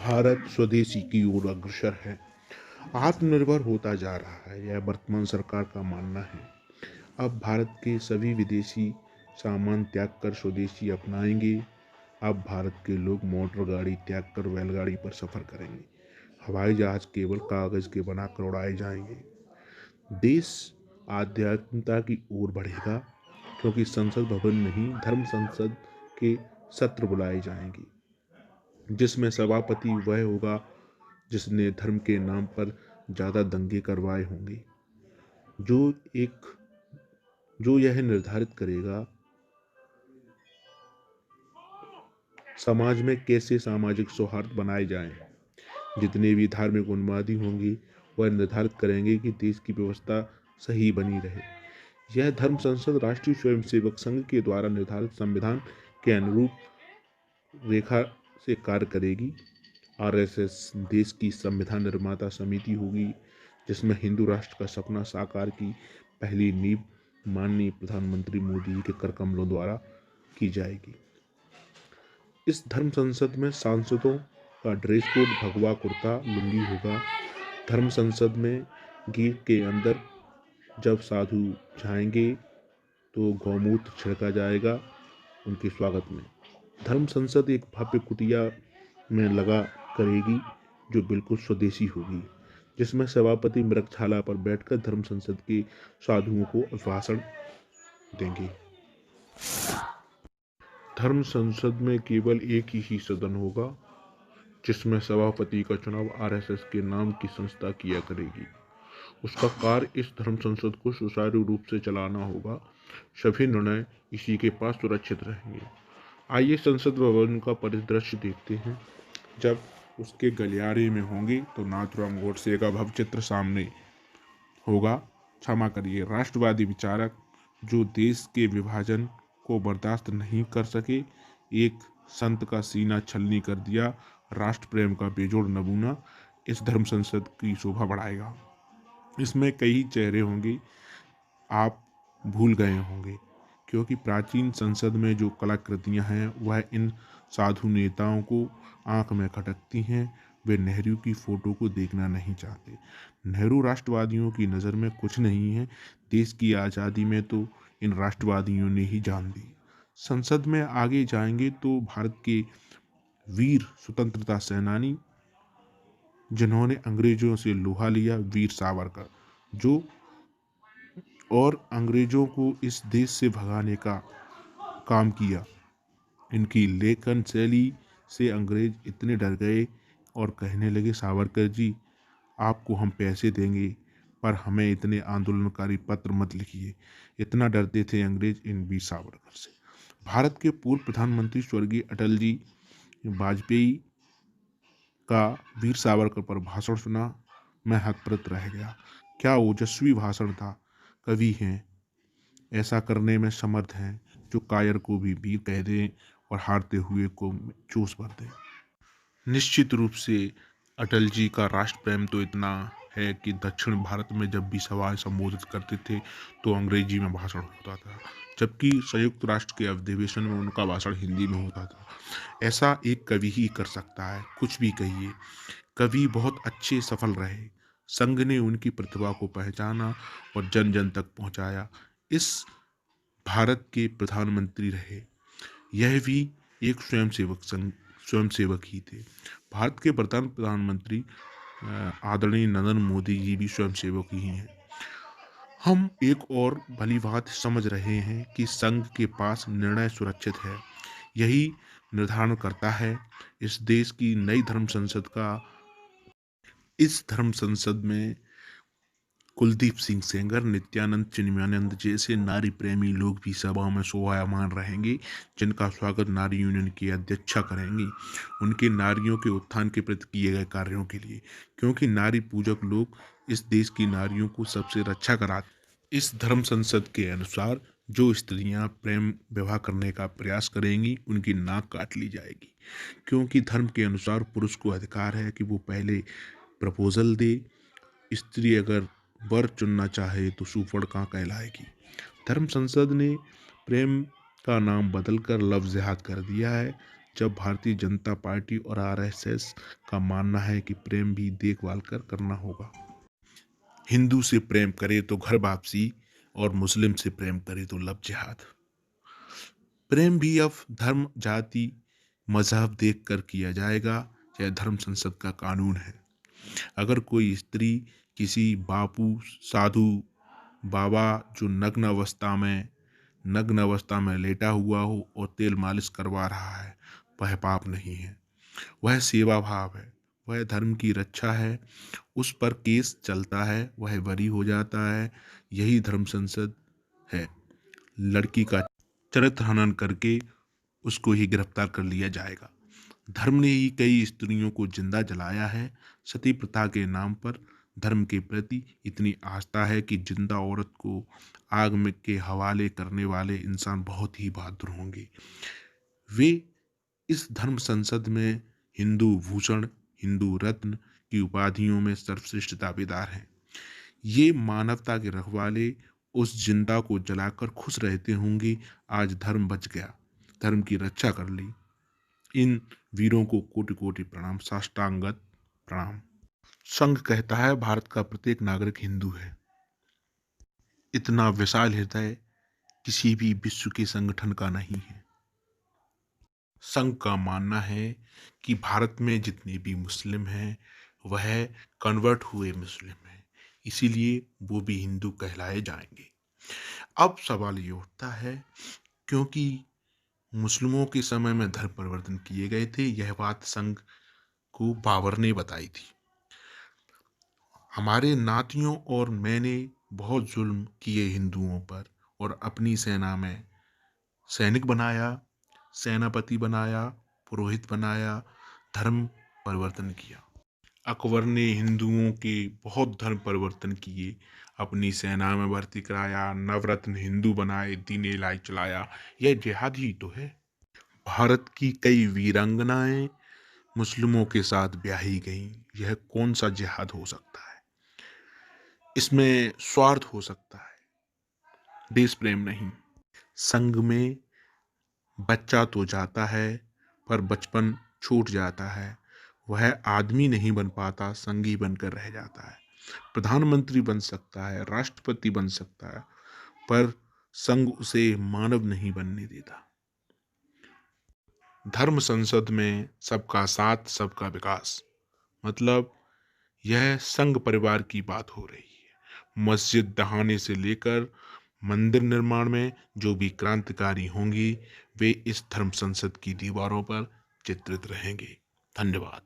भारत स्वदेशी की ओर अग्रसर है, आत्मनिर्भर होता जा रहा है, यह वर्तमान सरकार का मानना है। अब भारत के सभी विदेशी सामान त्याग कर स्वदेशी अपनाएंगे। अब भारत के लोग मोटर गाड़ी त्याग कर बैलगाड़ी पर सफर करेंगे। हवाई जहाज केवल कागज के बनाकर उड़ाए जाएंगे। देश आध्यात्मिकता की ओर बढ़ेगा, क्योंकि संसद भवन में ही धर्म संसद के सत्र बुलाए जाएंगे, जिसमें सभापति वह होगा जिसने धर्म के नाम पर ज्यादा दंगे करवाए होंगे। जो एक जो यह निर्धारित करेगा समाज में कैसे सामाजिक सौहार्द बनाए जाएं। जितने भी धार्मिक उन्मादी होंगे वह निर्धारित करेंगे कि देश की व्यवस्था सही बनी रहे। यह धर्म संसद राष्ट्रीय स्वयंसेवक संघ के द्वारा निर्धारित संविधान के अनुरूप रेखा से कार्य करेगी। आरएसएस देश की संविधान निर्माता समिति होगी, जिसमें हिंदू राष्ट्र का सपना साकार की पहली नींव माननीय प्रधानमंत्री मोदी जी के कर कमलों द्वारा की जाएगी। इस धर्म संसद में सांसदों का ड्रेस कोड भगवा कुर्ता लुंगी होगा। धर्म संसद में गेट के अंदर जब साधु जाएंगे तो गौमूत्र छिड़का जाएगा उनके स्वागत में। धर्म संसद एक भव्य कुटिया में लगा करेगी जो बिल्कुल स्वदेशी होगी, जिसमें सभापति मृगशाला पर बैठकर धर्म संसद के साधुओं को अभिभाषण देंगे। धर्म संसद में केवल एक ही सदन होगा, जिसमें सभापति का चुनाव आरएसएस के नाम की संस्था किया करेगी। उसका कार्य इस धर्म संसद को सुचारू रूप से चलाना होगा। सभी निर्णय इसी के पास सुरक्षित रहेंगे। आइए संसद भवन का परिदृश्य देखते हैं। जब उसके गलियारे में होंगे तो नाथुराम गोडसे का भव्य चित्र सामने होगा। क्षमा करिए, राष्ट्रवादी विचारक जो देश के विभाजन को बर्दाश्त नहीं कर सके, एक संत का सीना छलनी कर दिया, राष्ट्र प्रेम का बेजोड़ नमूना इस धर्म संसद की शोभा बढ़ाएगा। इसमें कई चेहरे होंगे आप भूल गए होंगे, क्योंकि प्राचीन संसद में जो कलाकृतियां हैं वह इन साधु नेताओं को आंख में खटकती हैं। वे नेहरू की फोटो को देखना नहीं चाहते। नेहरू राष्ट्रवादियों की नज़र में कुछ नहीं है। देश की आज़ादी में तो इन राष्ट्रवादियों ने ही जान दी। संसद में आगे जाएंगे तो भारत के वीर स्वतंत्रता सेनानी जिन्होंने अंग्रेजों से लोहा लिया, वीर सावरकर, जो और अंग्रेजों को इस देश से भगाने का काम किया। इनकी लेखन शैली से अंग्रेज इतने डर गए और कहने लगे, सावरकर जी आपको हम पैसे देंगे पर हमें इतने आंदोलनकारी पत्र मत लिखिए। इतना डरते थे अंग्रेज इन वीर सावरकर से। भारत के पूर्व प्रधानमंत्री स्वर्गीय अटल जी वाजपेयी का वीर सावरकर पर भाषण सुना, मैं हतप्रभ रह गया। क्या ओजस्वी भाषण था। कवि हैं, ऐसा करने में समर्थ हैं जो कायर को भी वीर कह दें और हारते हुए को जोश भर दें। निश्चित रूप से अटल जी का राष्ट्र प्रेम तो इतना है कि दक्षिण भारत में जब भी सभाएं संबोधित करते थे तो अंग्रेजी में भाषण होता था, जबकि संयुक्त राष्ट्र के अधिवेशन में उनका भाषण हिंदी में होता था। ऐसा एक कवि ही कर सकता है, कुछ भी कहिए। कवि बहुत अच्छे सफल रहे। संघ ने उनकी प्रतिभा को पहचाना और जन जन तक पहुंचाया। इस भारत के प्रधानमंत्री रहे। यह भी एक स्वयंसेवक ही थे। भारत के प्रधानमंत्री आदरणीय नरेंद्र मोदी जी भी स्वयंसेवक ही हैं। हम एक और भली बात समझ रहे हैं कि संघ के पास निर्णय सुरक्षित है। यही निर्धारण करता है इस देश की नई धर्म संसद का। इस धर्म संसद में कुलदीप सिंह सेंगर, नित्यानंद चिन्मयानंद जैसे नारी प्रेमी लोग भी सभा में शोभायमान रहेंगे, जिनका स्वागत नारी यूनियन की अध्यक्षा करेंगी उनके नारियों के उत्थान के प्रति किए गए कार्यों के लिए, क्योंकि नारी पूजक लोग इस देश की नारियों को सबसे रक्षा कराते। इस धर्म संसद के अनुसार जो स्त्रियां प्रेम विवाह करने का प्रयास करेंगी उनकी नाक काट ली जाएगी, क्योंकि धर्म के अनुसार पुरुष को अधिकार है कि वो पहले प्रपोजल दे। स्त्री अगर वर चुनना चाहे तो सुपर्णखा कहलाएगी। धर्म संसद ने प्रेम का नाम बदलकर लव जिहाद कर दिया है। जब भारतीय जनता पार्टी और आरएसएस का मानना है कि प्रेम भी देखभाल कर करना होगा। हिंदू से प्रेम करे तो घर वापसी और मुस्लिम से प्रेम करे तो लब जिहाद। प्रेम भी अब धर्म, जाति, मजहब देखकर किया जाएगा। यह धर्म संसद का कानून है। अगर कोई स्त्री किसी बापू, साधु, बाबा जो नग्न अवस्था में लेटा हुआ हो और तेल मालिश करवा रहा है, वह पाप नहीं है, वह सेवा भाव है, वह धर्म की रक्षा है। उस पर केस चलता है, वह बरी हो जाता है। यही धर्म संसद है। लड़की का चरित्र हनन करके उसको ही गिरफ्तार कर लिया जाएगा। धर्म ने ही कई स्त्रियों को जिंदा जलाया है। सती प्रथा के नाम पर धर्म के प्रति इतनी आस्था है कि जिंदा औरत को आग में के हवाले करने वाले इंसान बहुत ही बहादुर होंगे। वे इस धर्म संसद में हिंदू भूषण, हिंदू रत्न की उपाधियों में सर्वश्रेष्ठ दावेदार हैं। ये मानवता के रखवाले उस जिंदा को जलाकर खुश रहते होंगे। आज धर्म बच गया, धर्म की रक्षा कर ली। इन वीरों को कोटि कोटि प्रणाम, साष्टांगत प्रणाम। संघ कहता है भारत का प्रत्येक नागरिक हिंदू है। इतना विशाल हृदय किसी भी विश्व के संगठन का नहीं है। संघ का मानना है कि भारत में जितने भी मुस्लिम हैं वह कन्वर्ट हुए मुस्लिम हैं, इसीलिए वो भी हिंदू कहलाए जाएंगे। अब सवाल ये उठता है, क्योंकि मुस्लिमों के समय में धर्म परिवर्तन किए गए थे, यह बात संघ को बाबर ने बताई थी। हमारे नातियों और मैंने बहुत जुल्म किए हिंदुओं पर और अपनी सेना में सैनिक बनाया, सेनापति बनाया, पुरोहित बनाया, धर्म परिवर्तन किया। अकबर ने हिंदुओं के बहुत धर्म परिवर्तन किए, अपनी सेना में भर्ती कराया, नवरत्न हिंदू बनाए, दीन इलाही चलाया। यह जिहाद ही तो है। भारत की कई वीरांगनाएं मुस्लिमों के साथ ब्याही गईं। यह कौन सा जिहाद हो सकता है? इसमें स्वार्थ हो सकता है, देश प्रेम नहीं। संघ में बच्चा तो जाता है पर बचपन छूट जाता है। वह आदमी नहीं बन पाता, संघी बनकर रह जाता है। प्रधानमंत्री बन सकता है, राष्ट्रपति बन सकता है, पर संघ उसे मानव नहीं बनने देता। धर्म संसद में सबका साथ, सबका विकास, मतलब यह संघ परिवार की बात हो रही है। मस्जिद दहाने से लेकर मंदिर निर्माण में जो भी क्रांतिकारी होंगी, वे इस धर्म संसद की दीवारों पर चित्रित रहेंगे। धन्यवाद।